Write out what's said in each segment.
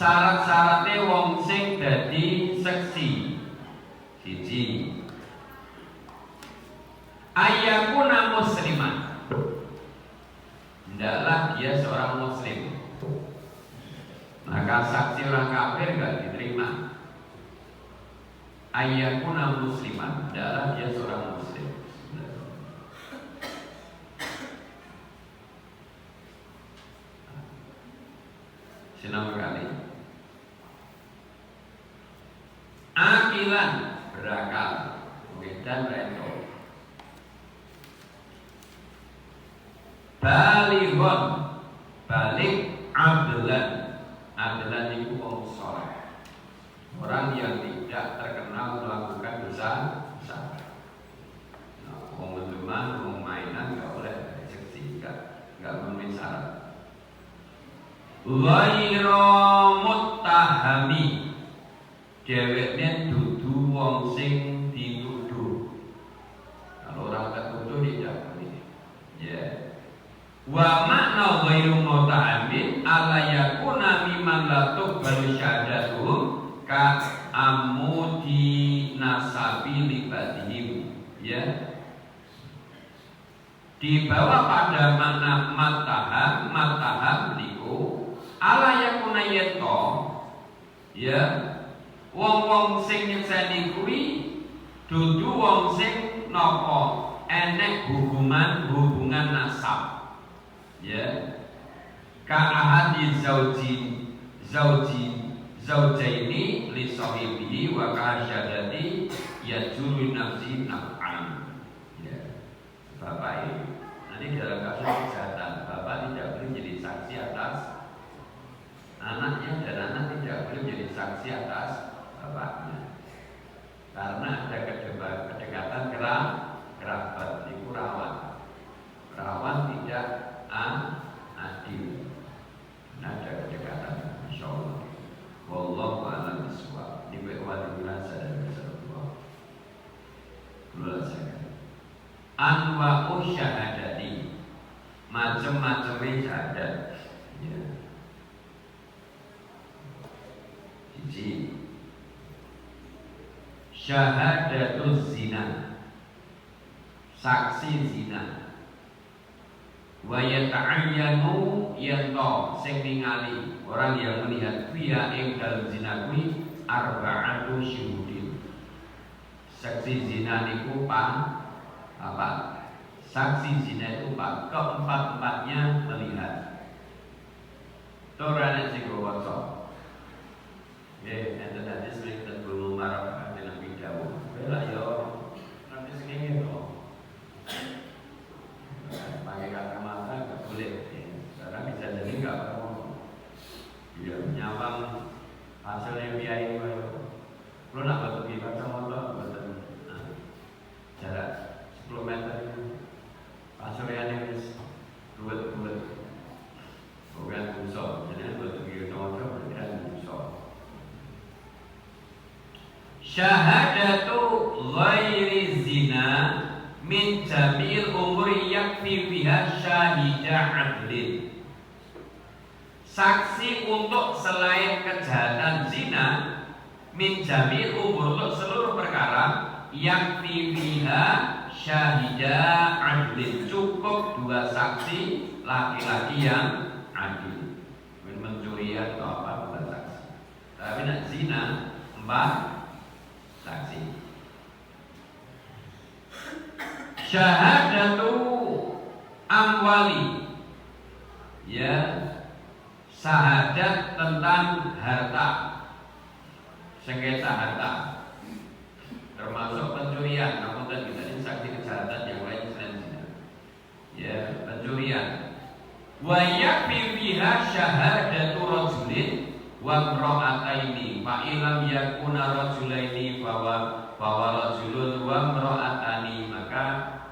Syarat-syaratnya wong sing dadi seksi. Siji, ayyakuna musliman. Hendaklah dia seorang muslim. Maka saksi orang kafir gak diterima. Ayyakuna musliman, hendaklah dia seorang muslim. Senang sekali. Akilan, berakal, dan rento. Balihon, balik, abdelan. Abdelan itu wong soleh, orang yang tidak terkenal melakukan dosa besar. Wong mendeman, wong mainan nggak boleh seksi, nggak memenuhi syarat. Ghairu muttahami, dheweke dudu wong sing dituduh. Kalau orang tertuduh tidak boleh. Ya. Wa makna ghairu muttahami alla yakuna mimman la tuqbalu syahadatuhum ka amudi nasabi libadihim. Ya. Dibawa pada makna mataham liku ala yakuna yeto, ya, wong-wong sing nyekseni kuwi dudu wong sing napa enek hubungan nasab, ya, ka ahadi zaujaini li sahibihi wa ka syadati yajuru nafsi naf'an, ya. Bapak ini nanti dalam kasus kejahatan bapak tidak boleh jadi saksi atas anaknya, dan anak tidak boleh menjadi saksi atas bapaknya, karena ada kedekatan kerabat itu rawan tidak adil. Ada kedekatan, insyaallah. Wallahu a'lam bishawab. Di bawah dirasa dan berserah. Anwa'u syahadati, macam-macamnya syahadat, ya. Siji, syahadatul zina, saksi zina. Wa yata'ayyanu yanto sing ningali, orang yang melihat fiha ing dalem zina kuwi arba'atu syuhudin. Saksi zina niku apa? Saksi zina itu keempat-empatnya melihat. Torane sing waca. Ya, enten hadis sing tergolong marah dengan bid'ah. Bela yo nanti segini loh. Pakai kacamata nggak boleh. Sekarang bisa jadi nggak perlu. Ya, nyawang hasilnya biaya itu. Lo nak batu kacamata betul. Jarak 10 meter pasurnya wis buat bukan busok, jadi batu kacamata bukan busok. Syahadatu ghairi zina min jamil umuri yakfi biha syahida adlin. Saksi untuk selain kejahatan zina min jamil umur, untuk seluruh perkara yakfi biha syahida adlin, cukup 2 saksi laki-laki yang adil. Mencuri atau apa 2 saksi. Tapi nak zina 4 saksi. Syahadatu amwali, ya, syahadat tentang harta, sengketa harta, termasuk pencurian. Namun tadi saksi kejahatan yang lain selain zina, ya, pencurian. Wa yakfi fiha syahadatu rajulin wa imra'ataini fa ilam yakuna rajulaini bahwa rajulun wa imra'atani, maka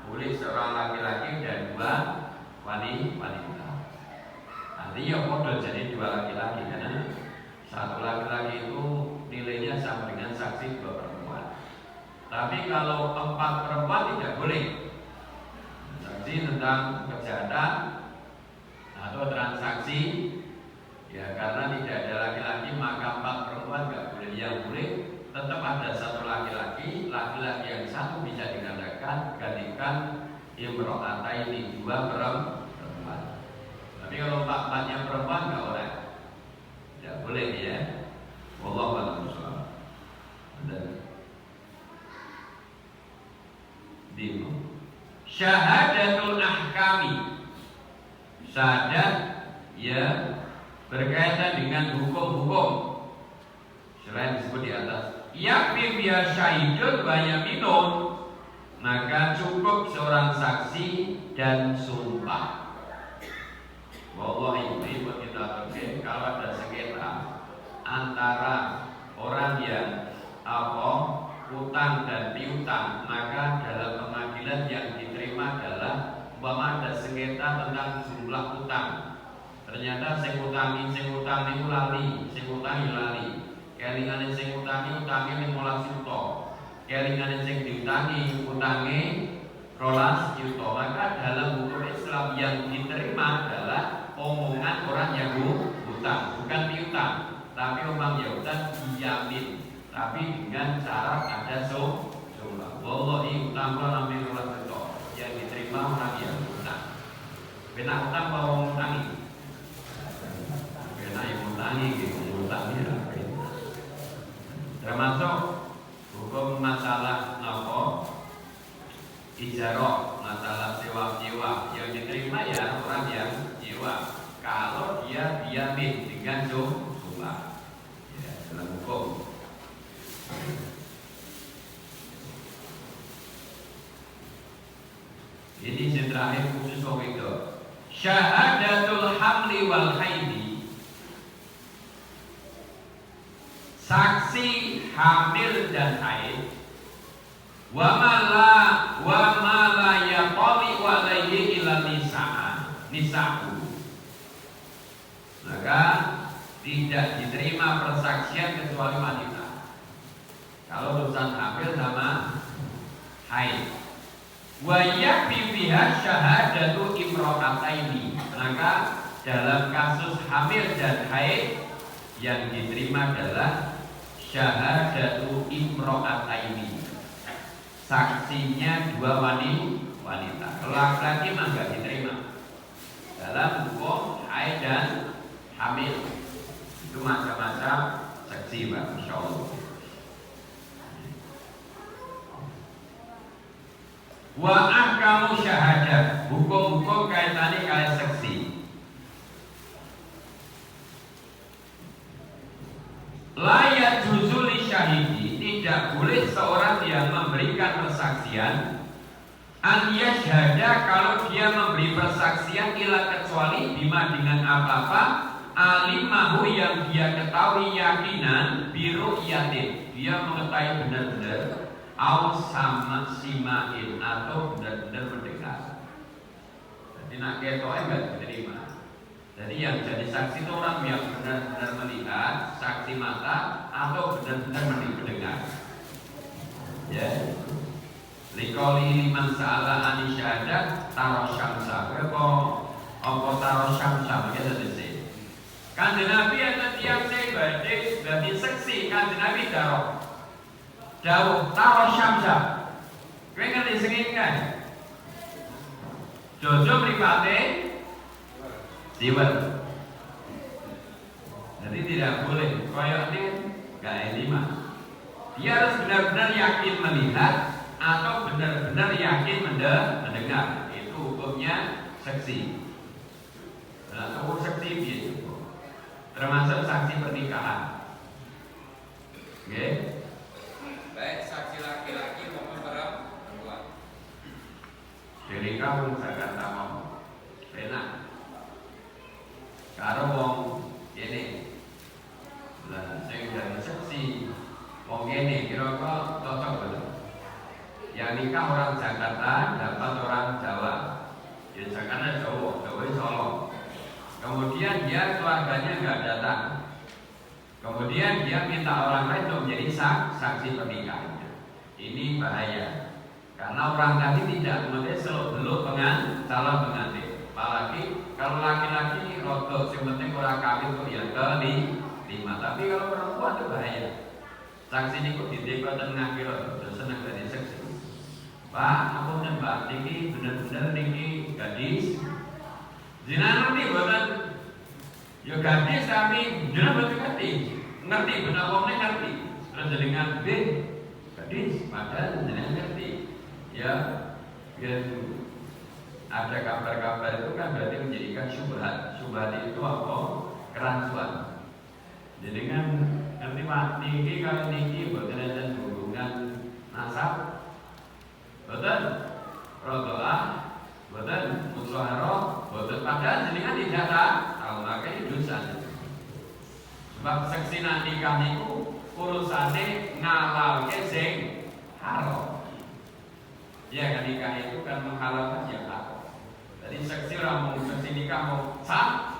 boleh seorang laki-laki dan 2 wanita. Artinya bodoh jadi 2 laki-laki, karena 1 laki-laki itu nilainya sama dengan saksi 2 perempuan. Tapi kalau 4 perempuan tidak boleh. Saksi tentang kejahatan atau transaksi, ya, karena tidak ada laki-laki yang boleh tetap ada satu laki-laki yang satu bisa dikatakan gantikan imro'ataini, 2 perempuan. Tapi kalau 4-4-nya perempuan nggak boleh, tidak boleh ya. Wallahu a'lam bishawab. Syahadatul ahkami, syahadat ya berkaitan dengan hukum-hukum selain disebut di atas. Yakfi biha syahidun wa yaminun, maka cukup seorang saksi dan sumpah. Wallahi ibu kita terkait kalau ada sengketa antara orang yang utang dan piutang, maka dalam pengadilan yang diterima adalah umpama ada sengketa tentang jumlah utang. Ternyata sing utangi itu lali, sing utangi lali. Kelingane sing utangi 15 juta. Kelingane sing diutangi utange 12 juta. Maka dalam hukum Islam yang diterima adalah omongan orang yang utang, bukan piutang. Tapi orang yang utang dijamin, tapi dengan syarat ada jumlah. Wallahi utang kula 16 juta. Yang diterima orang yang utang. Benar utang apa wong utangi? Benar yang utangi gitu, utangnya. Termasuk hukum masalah ijarah, masalah sewa-sewa yang diterima ya orang yang sewa kalau dia diamin dengan jumlah ya, dalam hukum. Ini yang terakhir khusus itu syahadatul hamli wal haidi, saksi hamil dan haid, wa mala yaqali alaihi ila nisa'u, maka tidak diterima persaksian kecuali wanita. Kalau urusan hamil sama haid, wa yakfi biha syahadatu imro'ataini, maka dalam kasus hamil dan haid yang diterima adalah syahadatu imro'ataini, saksinya 2 wanita. Kalau laki-laki mah nggak diterima dalam hukum haid dan hamil. Itu macam-macam saksi, Pak, insyaallah. Wa ahkamu syahadat, hukum-hukum kaitannya kalian saksi. Layak juzuli syahidi, tidak boleh seorang yang memberikan persaksian an yashhada, kalau dia memberi persaksian ila kecuali bima dengan apa-apa alimahu yang dia ketahui yakinan biru yatin, dia mengetahui benar-benar au sama simain, atau benar-benar mendengar. Jadi nak ketoknya enggak diterima. Jadi yang jadi saksi itu orang yang benar-benar melihat, saksi mata, atau benar-benar mendengar. Ya. Liqauli liman sa'ala ani syahadat taro syamsa. Apa taro syamsa begitu sih. Kanjeng Nabi ada tiang saya badhe dadi saksi, Kanjeng Nabi dawuh taro syamsa. Kowe ngerti sing iki kan? Jojo mripate siwet. Jadi tidak boleh koyok ini gak elima. Dia harus benar-benar yakin melihat atau benar-benar yakin mendengar. Itu hukumnya saksi. Nah, hukum saksi itu termasuk saksi pernikahan. Oke? Baik saksi laki-laki maupun perempuan. Jadi kamu saya kata mau enak. Karo wong ini, lah saya dari saksi wong ini kira-kira cocok betul. Yang nikah orang Jakarta dapat orang Jawa, ya Jakarta Jawa Solo. Kemudian dia keluarganya nggak datang. Kemudian dia minta orang lain untuk menjadi saksi pernikahannya. Ini bahaya, karena orang tadi tidak mengerti seluk-beluk calon pengantin. Apalagi kalau laki-laki rotok, yang penting orang kawin tuh yang kelima. Tapi kalau perempuan itu bahaya. Saksi niku ditekoten ngakira seneng dadi saksi. Pak, apunten Pak, niki bener-bener niki gadis. Jenengan ngerti boten? Ya gadis tapi jenengan boten ngerti. Ngerti bener wong ngerti. Terus jenengan gadis, padahal jenengan ngerti. Ya, ada kabar-kabar itu kan berarti menjadikan syubhat. Syubhat itu apa? Kerancuan. Jadi kan ngerti Pak, niki kalau niki boten enten hubungan nasab, boten rodoah, boten musyawarah, boten padahal jenengan tidak tahu makanya dosa. Sebab seksi nikah niku urusane ngalalke sing haram. Ya kan nikah itu kan menghalalkan yang haram. Jadi seksi orang mau seksi nikah mau sah,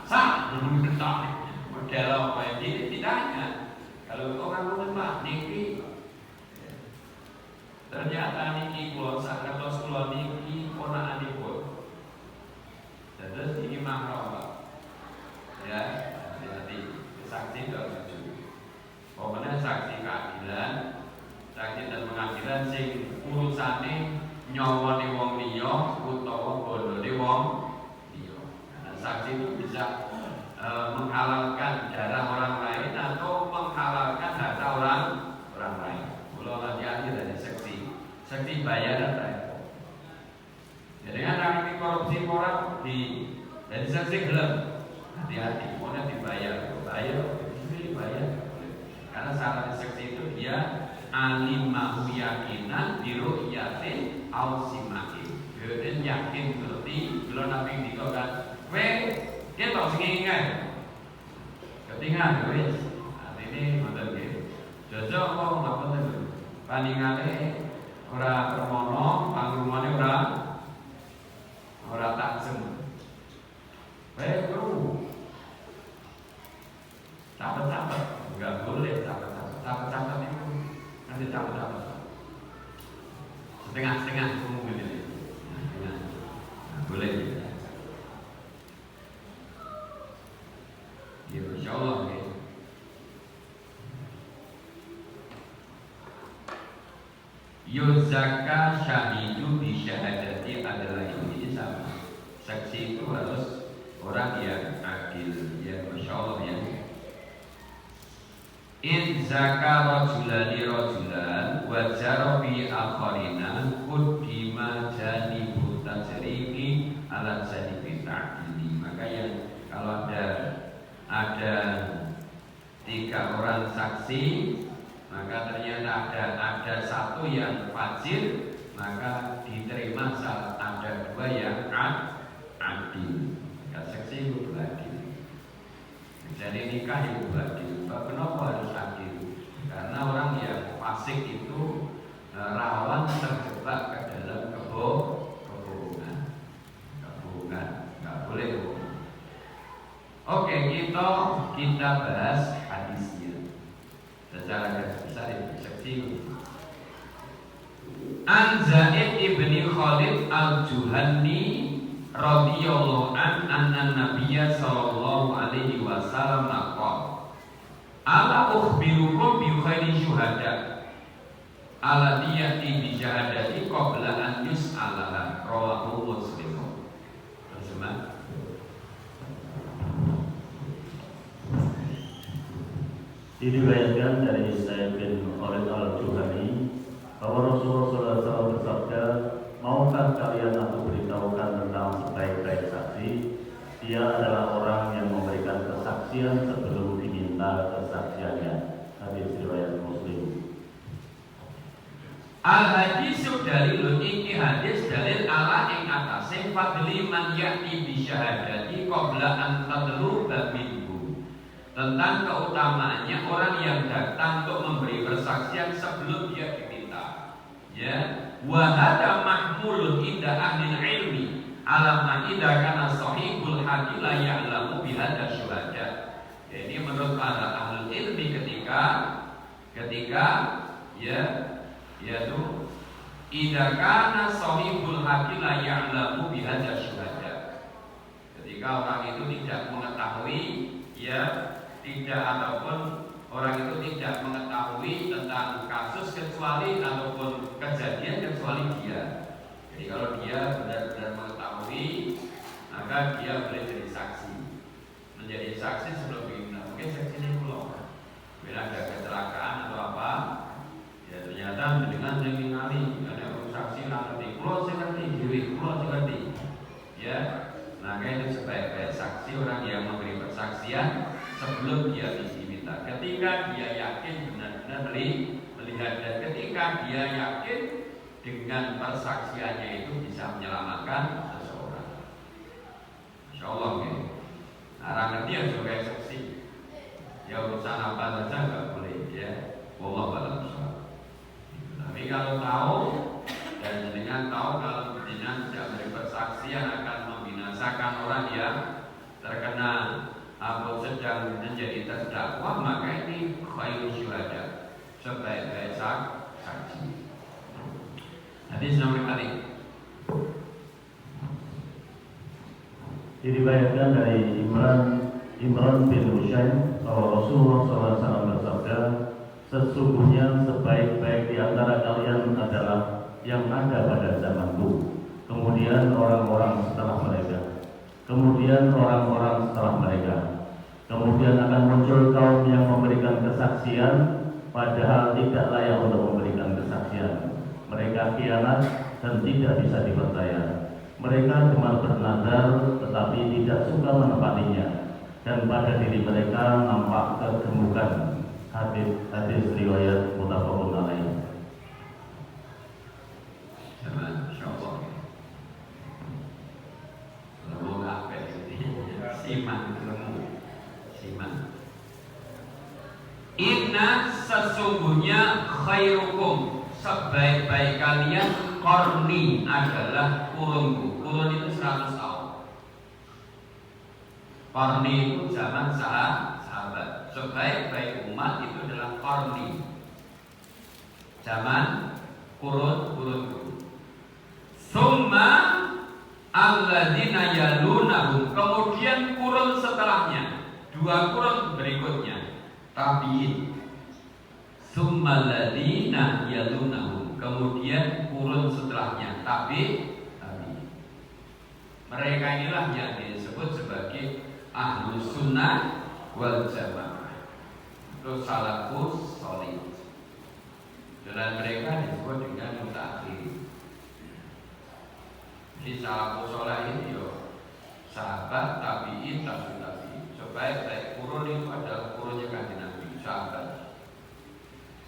model apa ini tidaknya. Kalau orang menempat niki, ternyata niki kulo sakratos kulo niki ponakanipun. Terus ini mahram Pak. Ya, hati-hati. Saksi tidak setuju. Pokoknya saksi keadilan, saksi dan pengadilan sing urusane nyawone wong liya utawa bondone wong liya. Nah, saksi itu bisa menghalalkan darah orang lain atau menghalalkan harta orang lain. Kalau hati-hati dari seksi bayaran saya. Jadi kan kami korupsi orang dari seksi gelap. Hati-hati, pokoknya dibayar, dibayar. Karena syarat seksi itu dia alimahu yakinan biru'yatin ausimatin. Dia yakin berarti kalau nabi dikatakan, dia tahu sengingin ketinggalan wis artine ngoten nggih jajak kok ngapunten lho paningane ora permono pangrumane ora taksem guru capat-capat enggak boleh capat-capat itu nanti capat-capat setengah-setengah mungkin ini boleh ya. Ya insyaallah ya. Yuzaka syahidu bi syahadati adalah ini sama. Saksi itu harus orang yang adil ya insyaallah ya. In zaka rajulani rajulan wa jara bi akharina qaddima janibu tajribi ala janibi ta'dili. Maka yang kalau ada 3 orang saksi, maka ternyata ada satu yang fajir, maka diterima saat ada 2 yang adil. Maka saksi itu adil. Jadi nikah itu adil. Kenapa harus adil? Karena orang yang fasik itu rawan terjebak ke dalam kebohongan. Nggak boleh bohong. Oke, kita bahas hadisnya secara garis besar itu seksi. An Zaid ibni Khalid al-Juhani radhiyallahu anna Nabiyya sallallahu alaihi wasallam qala ala ukhbirukum bi khairi syuhada ala diyati bi syahadati qabla an yus'alaha rawahu Muslim. Terjemah diriwayatkan dari Zaid bin Khalid al-Juhani bahwa Rasulullah SAW bersabda, maukah kalian aku beritahukan tentang sebaik-baik saksi? Dia adalah orang yang memberikan kesaksian sebelum diminta kesaksiannya. Hadis riwayat Muslim. Al-hadisu dalilun iki hadis dalil ala ing atase fadli man ya'ti bi syahadati qabla an tadluba minhu. Tentang keutamaannya orang yang datang untuk memberi persaksian sebelum dia diminta. Ya, wa hada mahmulun inda ahli ilmi ala ma idza kana sahibul haqi la ya'lamu bi hadza syuhada. Jadi menurut para ahli ilmi ketika ya yaitu idza kana sahibul haqi la ya'lamu bi hadza syuhada. Ketika orang itu tidak mengetahui ya tidak ataupun orang itu tidak mengetahui tentang maka dia boleh jadi saksi. Menjadi saksi sebelum diundang. Mungkin saksi ini pulau. Bila ada kecelakaan atau apa, ya ternyata dengan mengenali ada orang saksi nanti pulau seperti diri, pulau seperti, ya. Maka itu sebaik-baik saksi orang yang memberi persaksian sebelum dia diminta. Ketika dia yakin benar-benar melihat dan ketika dia yakin dengan persaksiannya itu bisa menyelamatkan seseorang. Insya Allah ya. Nah, dia sebagai saksi. Ya urusan apa saja nggak boleh ya. Wallahu a'lam. Tapi kalau tahu dan dengan tahu kalau jenengan tidak beri persaksian akan membinasakan orang yang terkena atau sedang menjadi terdakwa, maka ini khairul syuhada, sebaik-baik saksi. Hadis nomor kali. Diriwayatkan dari Imran bin Husain bahwa Rasulullah SAW bersabda, sesungguhnya sebaik-baik di antara kalian adalah yang ada pada zamanku, kemudian orang-orang setelah mereka, kemudian orang-orang setelah mereka, kemudian akan muncul kaum yang memberikan kesaksian padahal tidak layak untuk memberikan kesaksian. Mereka khianat dan tidak bisa dipercaya. Mereka cuma bernazar tetapi tidak suka menepatinya, dan pada diri mereka nampak kegemukan. Hadis riwayat muttafaqun alaih. Insyaallah. Lalu apa ini? Siman. Inna sesungguhnya khairukum, sebaik-baik kalian, qarni adalah kurunku. Kurun itu 100 tahun. Qarni itu zaman sahabat. Sebaik-baik umat itu adalah qarni, zaman kurunku. Summa alladzina yalunahum, kemudian kurun setelahnya, 2 kurun berikutnya, tabiin. Summa alladzina yalunahum, kemudian kurun setelahnya, tabiin. Mereka inilah yang disebut sebagai ahlus sunnah wal jamaah, itu salafus sholih. Dan mereka disebut dengan mutakhir. Jadi salafus sholih ini sahabat, tabiin, tabi'in. Sebaik-baik kurun itu adalah kurunnya kanjeng Nabi, sahabat.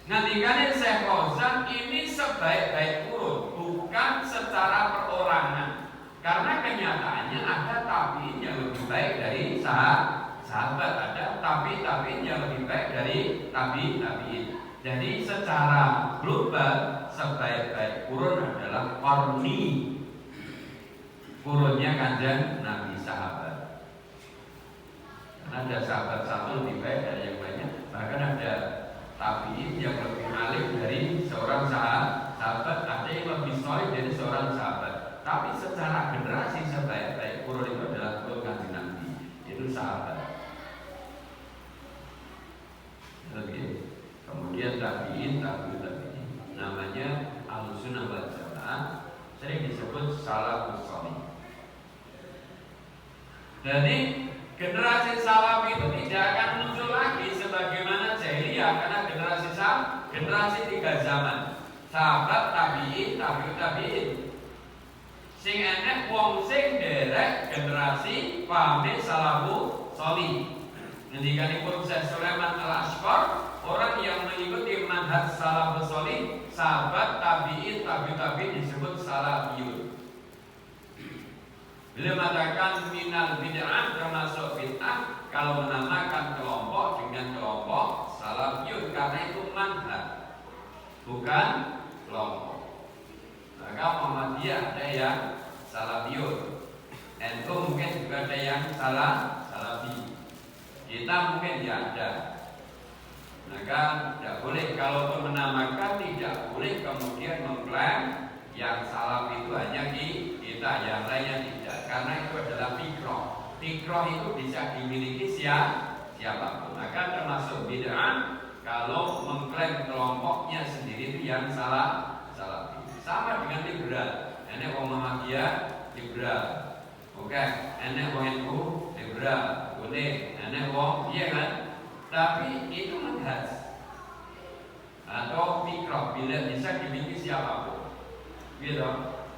Ngendikane Syekh Fauzan ini sebaik-baik kurun, bukan secara perorangan. Karena kenyataannya ada tabi'in yang lebih baik dari sahabat, ada tabi'in yang lebih baik dari tabi'in. Jadi secara global sebaik-baik kurun adalah qarni, kurunnya kanjeng Nabi, sahabat. Karena ada sahabat satu lebih baik dari yang banyak, bahkan ada tabi'in yang lebih alim dari seorang sahabat, ada yang lebih solid dari seorang sahabat. Tapi secara generasi sebaik-baik kurun itu adalah kurun kanjeng Nabi, itu sahabat. Oke. Kemudian tabi'in, namanya Ahlussunnah wal Jamaah, sering disebut salafus sholih. Jadi generasi salaf itu tidak akan muncul lagi sebagaimana jahiliyah, karena generasi 3 zaman, sahabat, tabi'in, tabi'in. Sing enek wong sing derek generasi pahami salafus sholih. Ngendikanipun Syekh Sulaiman Al-Ashqar, orang yang mengikuti manhaj salafus sholih, sahabat, tabi'in, tabi'in disebut salafiyun. Beliau mengatakan minal bid'ah, termasuk bid'ah kalau menamakan kelompok dengan kelompok salafiyun, karena itu manhaj, bukan kelompok. Maka Muhammadiyah ada yang salafiyun, NU mungkin juga ada yang salafi, kita mungkin tidak ada. Maka tidak boleh, kalau menamakan tidak boleh kemudian mengklaim yang salaf itu hanya kita, yang lainnya tidak, karena itu adalah fikroh. Fikroh itu bisa dimiliki siapapun. Maka termasuk bid'ah kalau mengklaim kelompoknya sendiri itu yang salafi. Sama dengan liberal. Ini orang Muhammadiyah liberal, Oke, enek wong NU, liberal, boleh, enek wong, iya kan? Tapi itu manhaj atau fikra bila bisa dimiliki siapapun, gitu.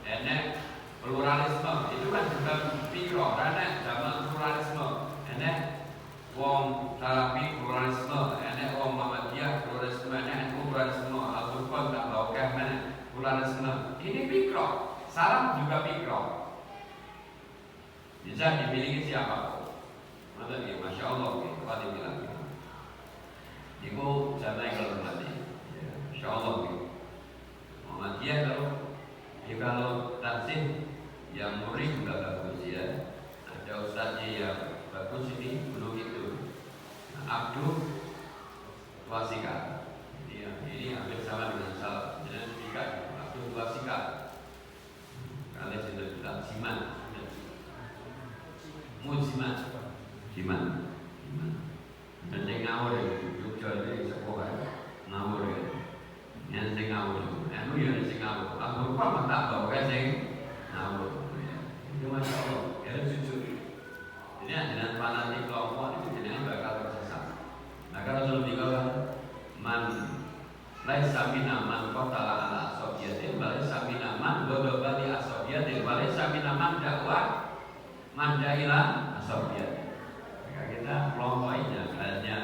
Enek pluralisme itu kan juga fikra, enek zaman pluralisme, enek wong Salafi pluralisme, enek wong Muhammadiyah pluralisme, enek NU pluralisme, Al-Furqan tak bawa mana pluralisme. Ini fikra, salam juga fikra. Bisa dimiliki siapapun. Maka dia, masya Allah, kita bilang. Ibu jangan kalau mati, masya Allah. Muhammadiyah kalau tasih yang murid juga bagus ya. Ada ustaznya yang bagus ini belum itu. Abdul Wasika. Ini hampir sama dengan salah. Jadi tiga Abdul Wasika. Kalian sudah bilang Siman. Siman. Dan saya ngawur ya, Jogja ini sekolah ngawur ya. Yang saya ngawur, anu ya saya ngawur. Aku lupa tak tahu kan saya ngawur. Itu masya Allah, ya jujur. Jadi dengan fanatik kelompok itu jadi bakal tersesat. Maka Rasul bilang man laisa mina man qatala ala ashabiyatin wa laisa mina man ghadaba li ashabiyatin wa laisa mina man dakwah mandailah ashabiyatin. Maka kita kelompoknya hanya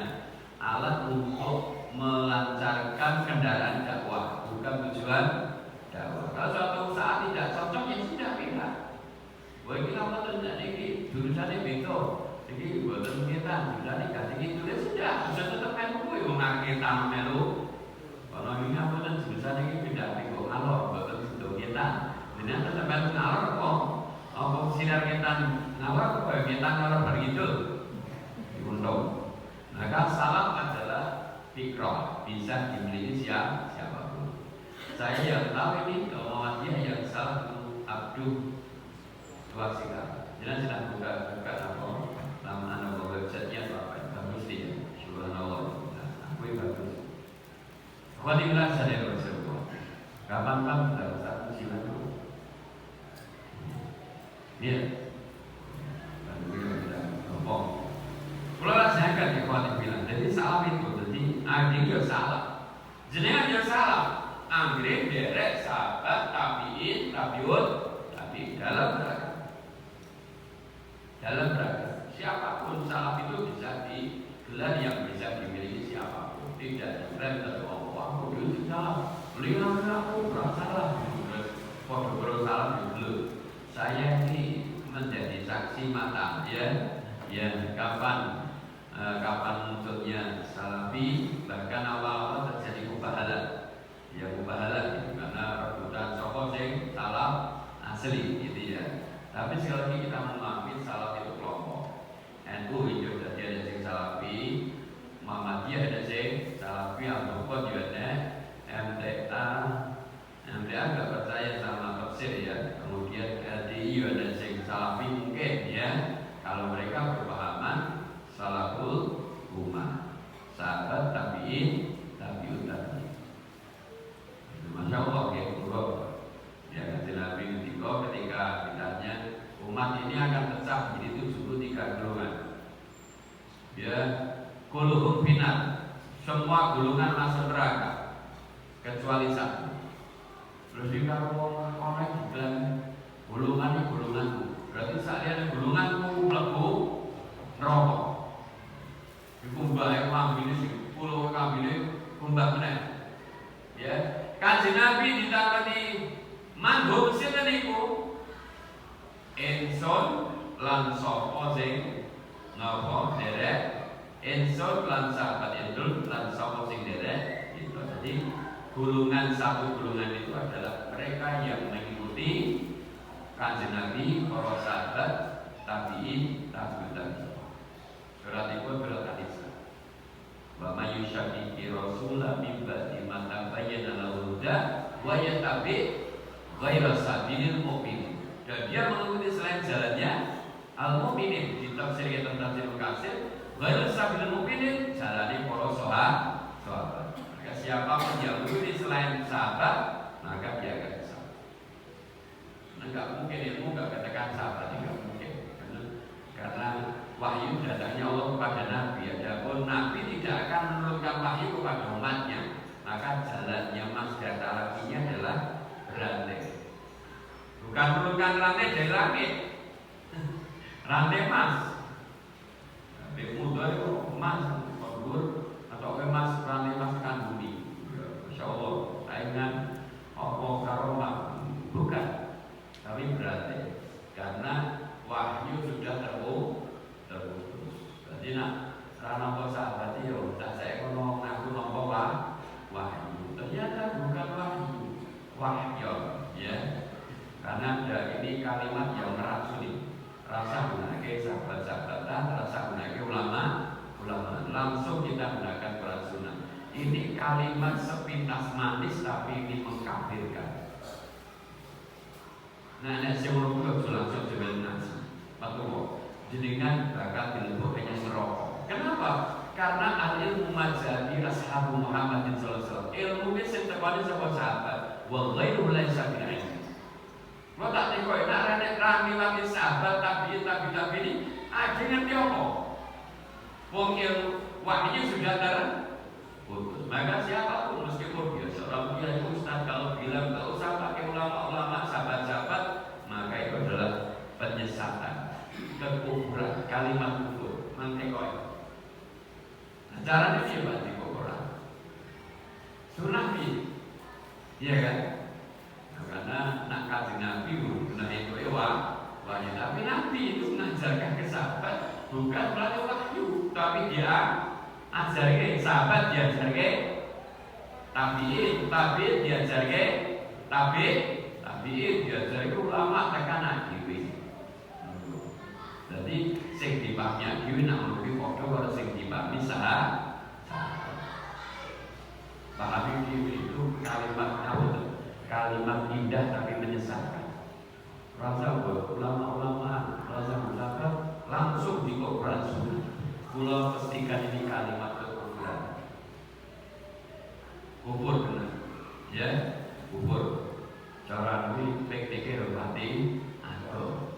alat untuk melancarkan kendaraan dakwah, bukan tujuan dakwah. Kalau suatu saat tidak cocok ya sudah pindah. Boleh kita betul jadi jurusannya beto, jadi buatan kita jurusannya ganti gitu ya sudah tetap melu yang mengakhir tanam melu. Kalau ini apa dan jurusannya ini pindah pinggul alor buatan itu kita, ini tetap melu ngalor kok. Kalau sinar kita ngalor kok kita ngalor begitu diuntung. Maka salam adalah fikra, bisa dimiliki siapapun. Saya yang tahu ini kalau dia yang salah itu Abdul Wasika. Jangan sedang buka apa nama websitenya apa bagus dia. Subhanallah. Aku bagus. Alhamdulillah saya bersyukur. Kapan kita satu silakan. Iya. Kalau saya akan ikhwan bilang, jadi salah itu, jadi dia salah. Jenengan dia salah. Anggere derek sahabat tabiin, tabiut, tapi dalam beragam. Siapapun salah itu bisa digelar yang bisa dimiliki siapapun. Tidak digelar dari Allah. Aku dulu salah. Beliau aku salah. Foto salah dulu. Saya ini menjadi saksi mata ya kapan munculnya Salafi, bahkan awal-awal terjadi mubahalah karena rebutan soko sing salaf asli gitu ya. Tapi sekali lagi kita memahami salaf itu kelompok. NU itu jadi ada sing Salafi, Muhammadiyah ada sing Salafi, Al-Furqan juga ada, MTA nggak percaya sama tafsir ya. Kemudian LDI ada sing Salafi mungkin ya. Kalau mereka berpahaman salaful ummah, sahabat tabiin, tabiut tabiin. Masya Allah ya, ya kata Nabi ketika ditanya umat ini akan pecah menjadi 73 golongan. Ya, kuluhum final, semua golongan masuk neraka kecuali satu. Terus jika orang bilang golonganku, berarti saya ada golonganku mlebu neraka. Dikumbah yang ngambil ini, pulau ngambil kumbah meneh. Ya, Kanjeng Nabi ditangani manhum sinten niku? Insun lan sapa sing napa derek, insun lan sahabat indul lan sapa sing derek. Itu jadi golongan satu golongan itu adalah mereka yang mengikuti Kanjeng Nabi, para sahabat, tabi'in, tabi'in. Surat itu berat hadis. Wa may yushaqiqi rasulah min ba'di ma tabayyana lahu huda wa yattabi' ghayra sabilil mu'minin. Dan dia mengikuti selain jalannya al-mu'minin. Di tafsir tafsir Katsir, ghayra sabilil mu'minin, jalannya para sahabat. Maka siapapun yang mengikuti selain sahabat, maka dia akan sesat. Enggak mungkin ilmu enggak katakan sahabat, enggak mungkin. menurunkan wahyu kepada umatnya, maka jalannya mas data lakinya adalah rantai. Bukan menurunkan rantai dari langit, rantai mas. Tapi mudah itu mas, kodur atau emas rantai mas kan bumi. Masya Allah, saingan apa karomah bukan, tapi berarti karena wahyu sudah terputus. Jadi nak karena apa sahabat itu, tak saya ngomong aku nomor wahyu. Ternyata bukan wahyu, ya. Karena ada ini kalimat yang meracuni. Rasa gunakan sahabat-sahabatan, rasa gunakan ulama. Langsung kita gunakan keracunan. Ini kalimat sepintas manis tapi ini mengkafirkan. Nah, nek sing ngono langsung dengan nasi. Patuh, jenengan bakal dilebok hanya merokok. Kenapa? Karena al-ilmu majani ashabu Muhammadin sallallahu alaihi wasallam. Ilmu ini sing tekone sapa sahabat. Wa ghairu laisa bi'ilm. Lo tak teko nek nek rami lagi sahabat tapi ini aja ngerti apa? Wong ilmu wahyu sudah terputus. Maka siapapun meskipun dia seorang kiai ustaz kalau bilang enggak usah pakai ulama-ulama sahabat-sahabat, maka itu adalah penyesatan, kekufuran, kalimat kufur. Nanti kau. Nah, caranya dia baca Quran, sunnah iya kan? Nah, karena nak kaji Nabi, nah itu wahyu. Tapi Nabi itu mengajarkan ke sahabat bukan melalui wahyu, tapi dia ajarkan sahabat, dia ajarkan tabiin diajarkan tabiin diajarkan ulama tekan dhewe. Jadi sing dipahami dhewe nak mlebu padha karo sing dipahami sahabat. Pahami dhewe itu kalimat indah tapi menyesatkan. Rasa ulama-ulama, rasa sahabat langsung dikobrol sunnah. Kula pastikan ini kalimat kekufuran. Kufur benar, ya, kufur. Cara ini PTK hormati atau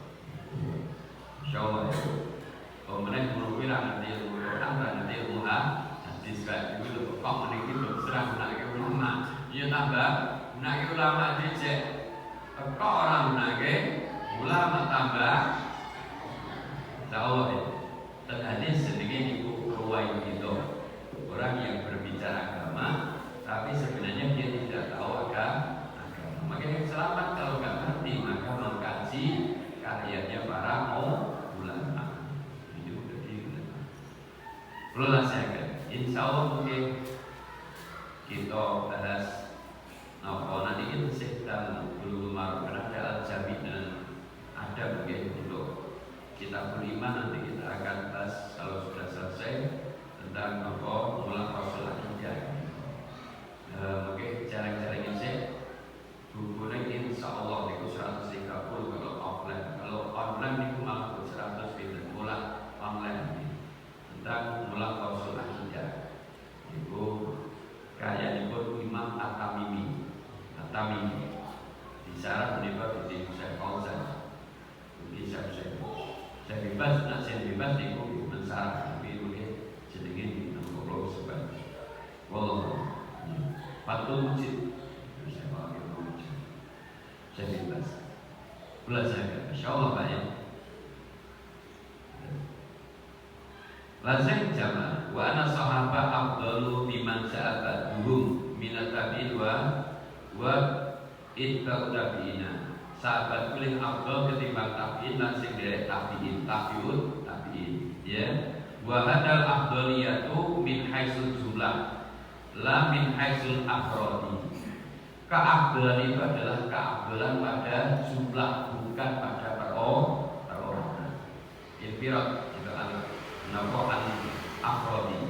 insyaallah. Kemudian berubah nanti ilmu Quran, nanti ilmu hadis kayak gitu. Kok meniki berserah nak ulama, iya tambah nak ulama dicek. Kok orang nak ulama tambah, insyaallah. Dan hadis sedikit ibu ruwai itu orang yang berbicara agama tapi sebenarnya dia tidak tahu agama. Makanya selamat kalau nggak ngerti maka mengkaji karyanya para ulama. Itu jadi ulama. Saya insya Allah mungkin kita bahas nanti kita sedang belum maru karena ada al-jami dan ada mungkin untuk kitab 5 nanti kita akan bahas kalau sudah selesai tentang mulai Rasul Akidah. Mungkin jarang-jarang ini bukunya insya Allah itu 130 kalau offline. Kalau online itu malah 100 mulai online tentang mulai Rasul Akidah. Itu kayak itu Imam At-Tamimi. Di syarat menimpa di saya Fauzan. Bisa saya bebas, nak saya bebas di kopi mensyarat tapi boleh sedikit di nomor sebanyak. Walau patung wujud, saya pakai wujud. Saya bebas. Belajar, insyaallah banyak. Lazim jamaah wa ana sahabat afdalu biman sa'abaduhum minat tabi'in wa itba'u tabi'ina. Sahabat paling afdal ketimbang tabi'in dan sing derek tabi'in, tabi'in, ya. Wa hadal afdaliyatu min haitsul jumlah, la min haitsul afrodi. Keafdalan itu adalah keafdalan pada jumlah, bukan pada perorangan. Infirat itu nabu'an afrodi.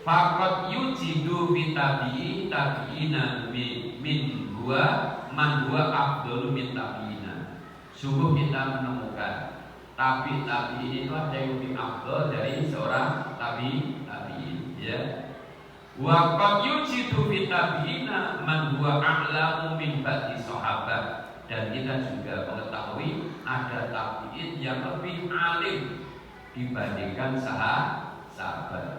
Faqad yujidu bi tabi'ina min huwa man huwa afdalu min tabi'ina. Sungguh kita menemukan tabi'in itu ada yang lebih afdal dari seorang tabi'in, ya. Wa qad yujidu bi tabi'ina man huwa a'lamu min ba'di sahabat. Dan kita juga mengetahui ada tabi'in yang lebih alim dibandingkan sahabat.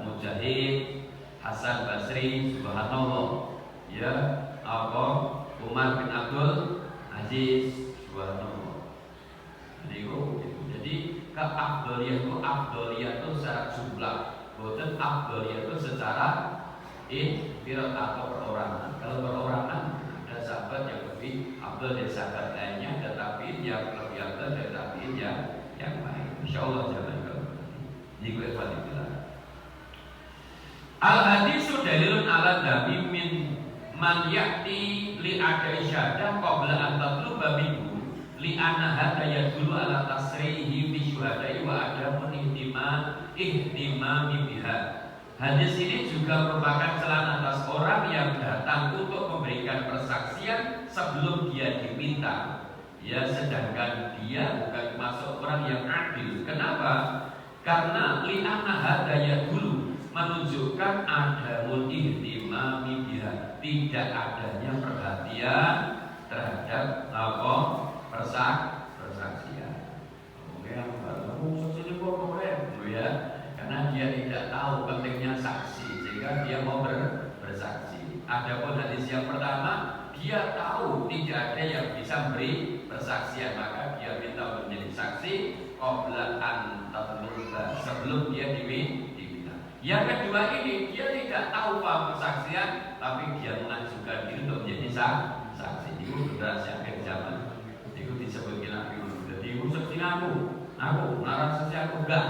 Mujahid Hasan Basri, subhanallah. Ya, apa Umar bin Abdul Aziz, subhanallah. Jadi keafdoliyah itu secara jumlah, bukan afdoliyah itu secara infirat atau perorangan. Kalau perorangan ada sahabat yang lebih afdol dari sahabat lainnya, tetapi yang lebih afdol dari tabi'in yang lain. Insyaallah jangan kalau ini gue bilang. Al hadisu dalilun ala dhabi min man ya'ti li adai syahadah qabla an tatluba minhu li anna hadha yadullu ala tasrihi bi syuhada'i wa adamun ihtimami biha. Hadis ini juga merupakan celaan atas orang yang datang untuk memberikan persaksian sebelum dia diminta. Ya, sedangkan dia bukan masuk orang yang adil. Kenapa? Karena li anna hadha yadullu menunjukkan adamul ihtimami biha, tidak adanya perhatian terhadap apa persaksian. Mungkin saksi ini ya, karena dia tidak tahu pentingnya saksi sehingga dia mau bersaksi. Adapun hadis yang pertama, dia tahu tidak ada yang bisa memberi persaksian, maka dia minta menjadi saksi qabla an tatluba, sebelum dia diminta. Yang kedua ini dia tidak tahu paham persaksian, tapi dia mengajukan diri untuk menjadi saksi. Itu rahasia akhir zaman. Itu disebut nabi. Jadi saksi aku narang saksi aku enggak.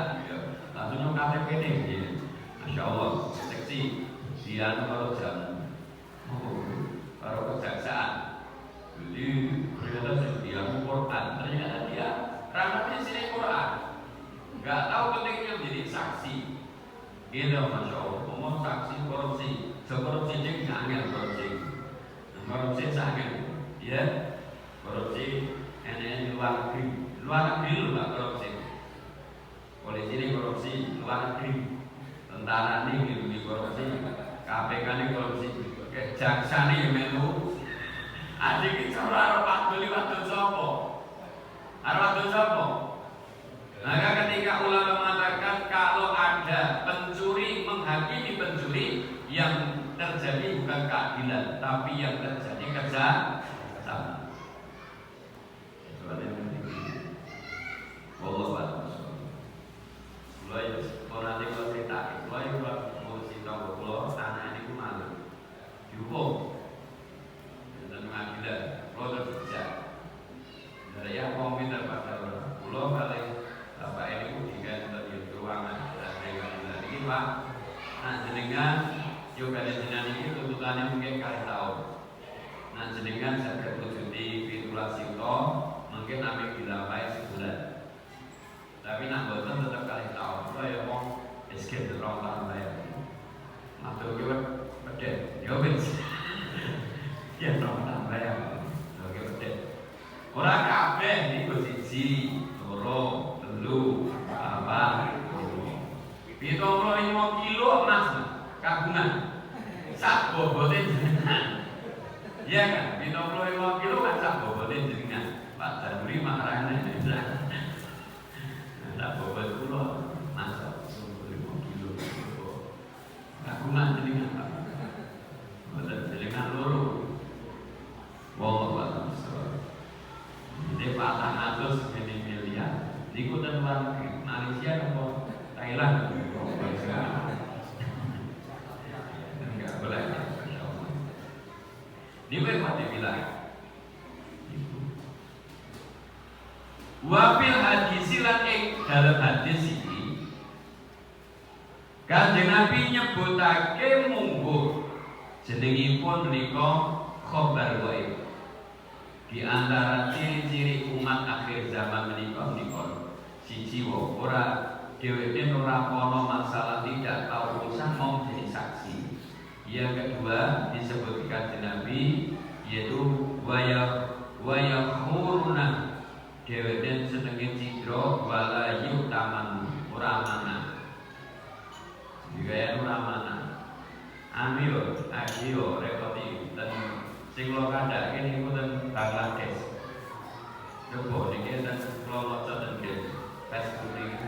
Langsung yang KTP ini. Masya Allah, seksi. Dia kalau jam, kalau kejaksaan. Jadi ternyata dia Quran. Ternyata dia ranahnya sini Quran. Enggak tahu pentingnya menjadi saksi. Gitu, Masya Allah. Ngomong saksi korupsi, korupsi itu sangat korupsi sangat, ya. Korupsi ini luar negeri loh, Pak, korupsi. Polisi ini korupsi luar negeri, tentara ini korupsi, KPK ini korupsi, jaksa ini melu. Adik kita orang Pak Beli waktu sopo, maka ketika ulama mengatakan kalau ada pencuri menghakimi pencuri, yang terjadi bukan keadilan, tapi yang terjadi kejahatan. Itu ada yang penting. Wallahu a'lam. Kalau nanti kalau cerita, kalau mau cerita kalau anak ini malu, dihukum dan pengadilan, kalau terkerja. Dari yang komentar pada pulau kali. Bapak ini juga dari ruangan ini Pak. Nah jenengan juga jenengan ini tuntutannya mungkin kali tahun. Nah jenengan saya berwujudi fitulasi to mungkin ambil dilapai sebulan. Tapi nak boten tetap kali tahun. Kalau ya mau escape terong tahun bayar. Matur juga beda. Ya wis. Ya terong tahun bayar. Oke beda. Orang kabeh niku siji, loro, telu, apa? 75 kilo emas kagungan. Sak bobote jenengan. Iya kan? 75 kilo kan sak bobote jenengan. Pak Danuri marane. Sak bobot kula masuk 75 kilo. Kagungan jenengan Pak. Boten jenengan loro. Wallahu a'lam. Jadi patah atus ini miliar. Niku ten luar negeri, Malaysia atau Thailand? Enggak boleh. Ini memang dibilang. Wafil hadis lan dalam hadis ini, Kanjeng Nabi nyebutake mungguh jenengipun menika khabar ghaib. Di antara ciri-ciri umat akhir zaman menika siji ora dheweke ora ana masalah tidak tahu urusan mau jadi saksi. Yang kedua disebutkan di Nabi yaitu waya khuruna dheweke senenge cidra wala yutaman ora amanah. Juga ora amanah. Ambil ayo repoti dan sing lo kandhake niku ten Bangladesh. Coba niki ten kula maca ten Facebook niku.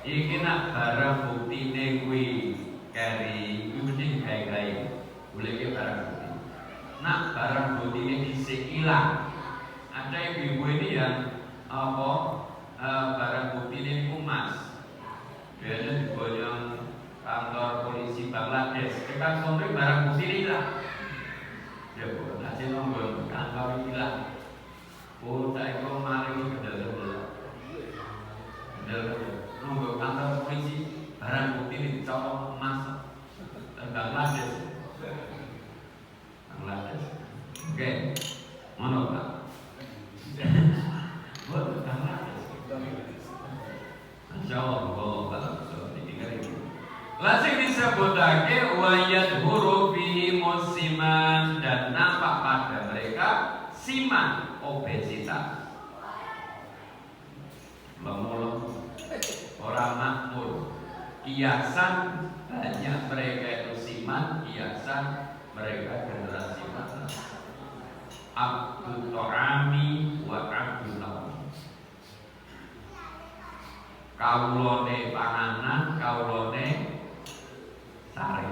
Iki nak barang buktine kuwi Kari itu mesti gaya-gaya. Boleh ke barang bukti. Nah barang bukti ini disik hilang. Ada ibu-ibu ini yang barang bukti ini emas. Biasanya diboyong kantor polisi Bangladesh. Kita sampai barang bukti ini hilang. Ya bu, nanti nunggu kantor hilang. Oh, saya kau maling bedel-bedel. Nunggu kantor polisi barang bukti ini dicolong emas Bangladesh. Oke, mana pak? Buat Bangladesh. Insya Allah kalau ditinggal ini. Lasing disebutake wayat huruf bihi musiman dan nampak pada mereka siman obesitas. Lemulung orang makmur. Kiasan banyak mereka itu siman, kiasan mereka generasi mana? Abdul To'ami wa Abdul Naum. Kaulone panganan, kaulone sare.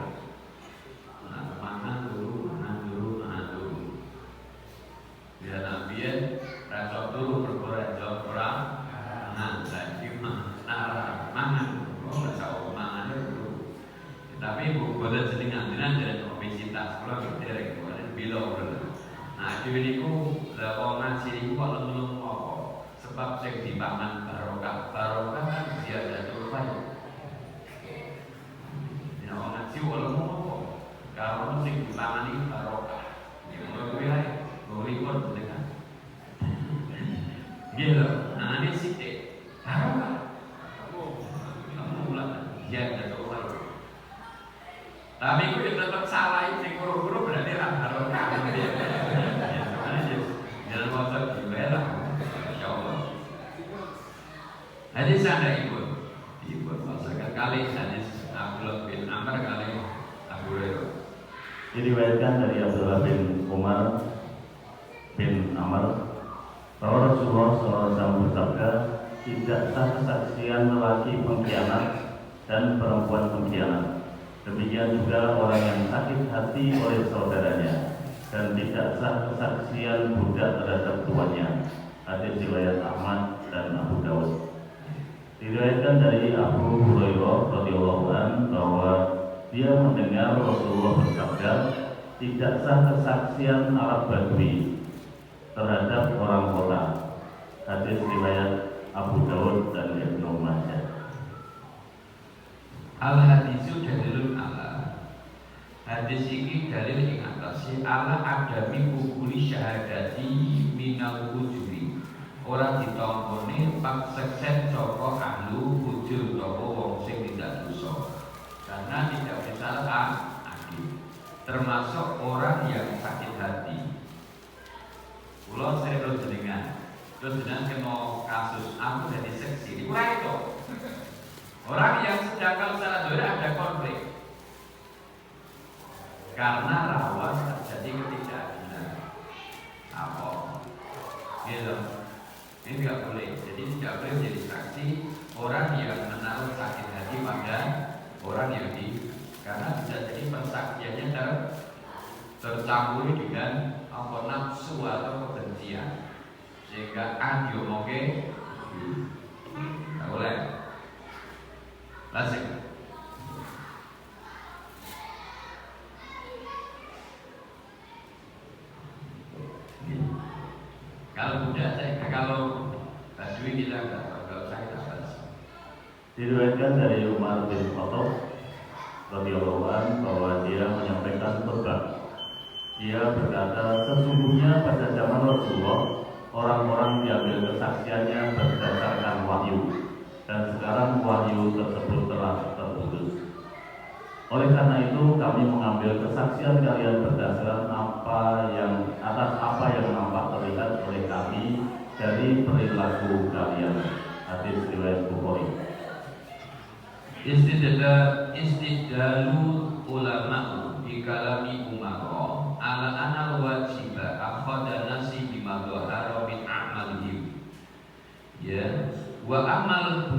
Mangan dulu. Biar nabian rasa dulu berkoran jauh perang. Lagi mangan. Tapi bukan sedingan jadi obesitas, kalau kita rekomendasi bilo. Nah, jadi aku kalau ngaji itu kalau belum apa, sebab saya dipangan barokah kan dia ada tujuan. Ya orang ngaji kalau mau apa, kalau saya dipangan itu barokah. Dia mau bilang, boleh pun dengan. Gitu. Nah ini sih barokah. Kamu ulang, dia ada tujuan. Tapi aku tetap salah itu, guru-guru berarti harus kamu dia. Jangan kotor juga lah, Insya Allah. Hadis ada ibu masakan kali hadis Abdullah bin Amr kali Abu Hurairah. Diriwayatkan dari Abdullah bin Umar bin Amr bahwa Rasulullah SAW bersabda, tidak sah kesaksian lelaki pengkhianat dan perempuan pengkhianat. Demikian juga orang yang sakit hati oleh saudaranya, dan tidak sah kesaksian budak terhadap tuannya. Hadis riwayat Ahmad dan Abu Dawud. Diriwayatkan dari Abu Hurairah radhiyallahu anhu bahwa dia mendengar Rasulullah bersabda, tidak sah kesaksian Arab Badui terhadap orang kota. Hadis riwayat Abu Dawud dan Ibnu Majah. Al-hadisu dalilun ala. Hadis ini dalil ing atase ala adami hukuli syahadati minal ujuri. Ora ditompone pakseksen saka ahlu ujur utawa wong sing tidak dosa. Karena tidak bisa adil. Termasuk orang yang sakit hati. Kula sering terus dengan kena kasus aku jadi seksi. Mulai itu. Orang yang sedang kalau secara doa ada konflik karena rawan terjadi ketidakadilan. Apa? Gitu. Ini tidak boleh. Jadi tidak boleh menjadi saksi orang yang menaruh sakit hati pada orang yang karena bisa jadi persaksiannya tercampuri dengan nafsu atau kebencian sehingga adio moge tidak boleh. Lasik. Kalau budak kalau Badui bilang kalau saya dapat. Diriwayatkan dari Umar bin Khattab radhiyallahu anhu bahwa dia menyampaikan khutbah. Dia berkata, sesungguhnya pada zaman Rasulullah orang-orang diambil kesaksiannya berdasarkan wahyu. Dan sekarang wahyu tersebut telah terputus. Oleh karena itu kami mengambil kesaksian kalian berdasarkan atas apa yang nampak terlihat oleh kami dari perilaku kalian. Hadis riwayat Bukhari. Istidlalu ulama bi kalami umara ala anal wajiba akhadha nasi bima dhahara min a'malihim. Ya. Wa amal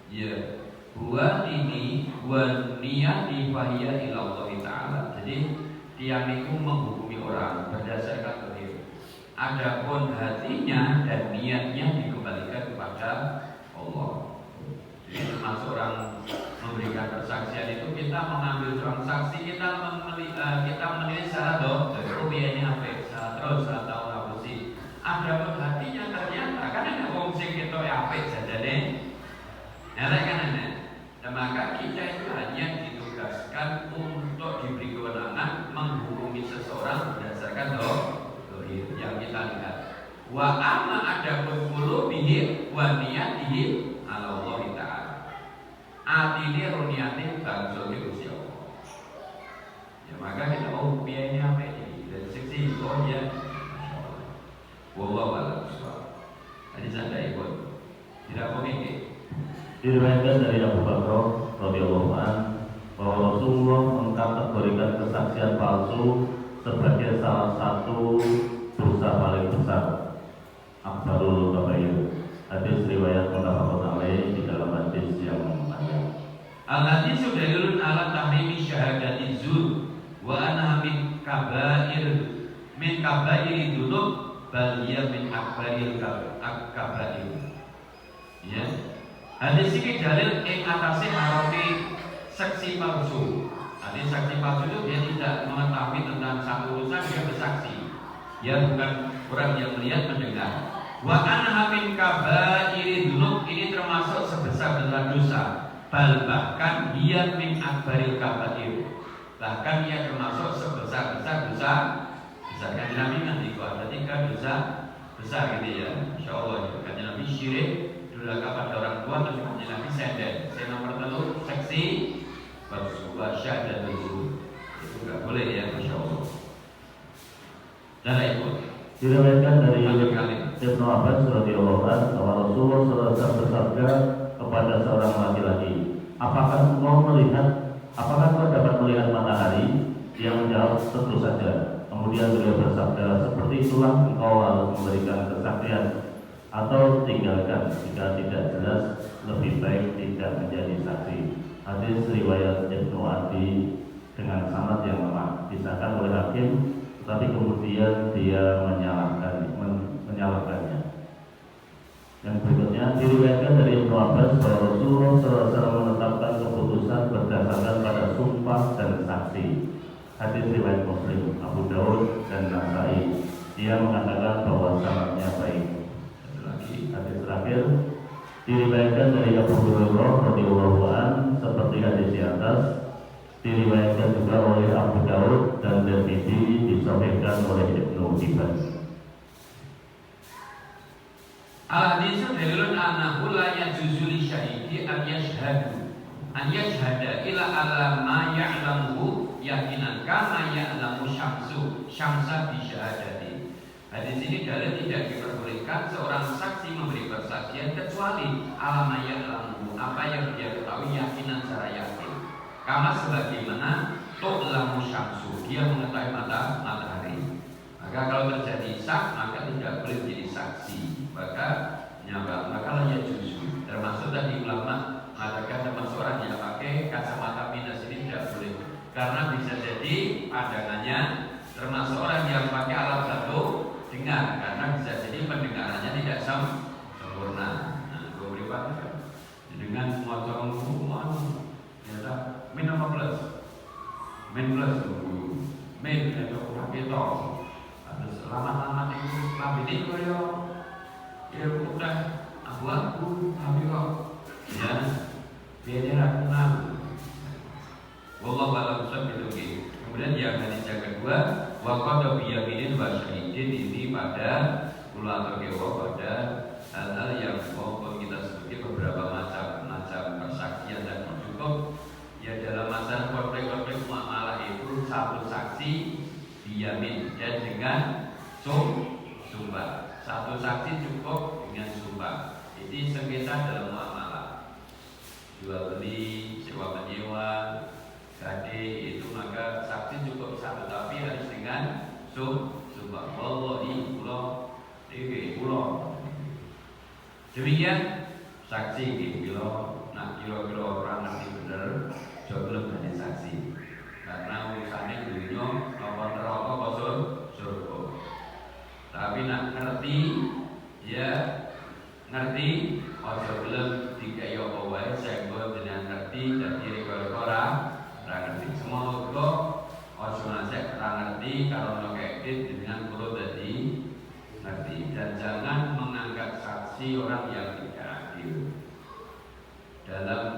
ya buat ini wa niyati fahiya ila Allah Ta'ala. Jadi tiang itu menghukumi orang berdasarkan zahir. Adapun hatinya dan niatnya dikembalikan kepada Allah. Jadi termasuk orang memberikan persaksian itu kita mengambil seorang saksi, kita menilai secara dohir, ini apa? Terus atau apa sih? Adapun hatinya ternyata kan ada wong sing kita apik saja deh. Elek kan ada. Dan maka kita itu hanya ditugaskan untuk diberi kewenangan menghukumi seseorang berdasarkan dohir yang kita lihat. Wa amma adapun qulubihim wa niyatihim ala Allah Ta'ala. Atine runiate bangsa ke Gusti Allah. Ya maka kita piye ini apa ini? Dari sisi ya. Wallahu a'lam bishawab. Hadis Anda ikut. Tidak mungkin. Diriwayatkan dari Abu Bakar radhiyallahu anhu bahwa Rasulullah mengkategorikan kesaksian palsu sebagai salah satu dosa paling besar. Akbarul kabair. Hadis riwayat muttafaqun alaih di dalam hadis yang panjang. Al-hadis dalilun ala tahrimi syahadati zur wa anha min kabairi dzunub bal hiya min akbaril kabair. Ya. Hadis ini dalil ing atase harame saksi palsu. Hadis saksi palsu itu dia tidak mengetahui tentang satu urusan, dia bersaksi. Dia bukan orang yang melihat mendengar. Wa anha min kabairi dzunub, ini termasuk sebesar-besar dosa. Bal bahkan dia min akbaril kabair. Bahkan ia termasuk sebesar-besar dosa besar. Kan Nabi nanti ada 3 dosa besar gitu ya. Insyaallah kan Nabi syirik, durhaka pada orang tua, terus kan Nabi senden. Saya nomor 3 saksi wa syahadatul zur. Itu enggak boleh ya, insyaallah. Dan ikut Diriwayatkan dari Ibnu Abbas radhiyallahu anhu bahwa Rasulullah SAW bersabda kepada seorang laki-laki, apakah kau dapat melihat matahari? Dia menjawab, tentu saja. Kemudian beliau bersabda, seperti itulah engkau harus memberikan kesaksian atau tinggalkan jika tidak jelas, lebih baik tidak menjadi saksi. Hadis riwayat Ibnu Adi dengan sanad yang lemah, disahkan oleh hakim, tapi kemudian dia menyalahkannya. Yang berikutnya diriwayatkan dari Ibnu Abbas bahwa Rasulullah SAW menetapkan keputusan berdasarkan pada sumpah dan saksi. Hadis riwayat Muslim, Abu Daud dan Nasai. Dia mengatakan bahwa sanadnya baik. Hadis terakhir diriwayatkan dari Abu Hurairah radhiyallahu anhu seperti hadis di atas. Diriwayatkan juga oleh Abu Daud dan Tirmidzi, disahihkan oleh Ibnu Hibban. Al-hadisu dalilun annahu la yajuzu li syahidi an yashhada ila ala ma ya'lamuhu yakinan kama ya'lamu syamsa bi syahadati. Hadis ini dalil tidak diperbolehkan seorang saksi memberi persaksian kecuali ala ma ya'lamuhu, apa yang dia ketahui yakinan secara yakin. Kama sebagaimana tu'lamu syamsu, dia mengetahui matahari. Maka kalau terjadi syak, maka tidak boleh menjadi saksi. Maka ya justru termasuk tadi ulama mengatakan termasuk orang yang pakai kacamata minus ini tidak boleh, karena bisa jadi pandangannya termasuk orang yang pakai alat bantu dengar, karena bisa jadi pendengarannya tidak sempurna. Nah, gue beri waktu dengan motor ngomong ya min apa plus min itu kita harus lama-lama itu labin itu ya udah abu-abu tapi kok ya biarnya rakungan. Wallahu a'lam bishawab. Kemudian yang hadis yang kedua, wa qad biyaminin wa syahidin, ini pada ulama kewa pada hal-hal yang maupun kita sebutkan beberapa macam persaksian dan cukup ya dalam masalah konflik-konflik muamalah itu satu saksi biyamin dan dengan sumpah. Satu saksi cukup dengan sumpah. Ini sengketa dalam muamalah, jual beli, sewa menyewa, gade, itu maka saksi cukup satu, tapi harus dengan sumpah. Wallahi pulau. Demikian saksi gitu, nak kira-kira orang nanti benar jogelem dadi saksi. Karena urusannya dunia apa neraka apa surga. Tapi nak ngerti ya ngerti aja gelem dikaya apa wae sehingga jenengan ngerti dadi ora ngerti. Semoga aja nasek ora ngerti karo ngekek dengan kulo dadi ngerti dan jangan mengangkat saksi orang yang tidak adil. Dalam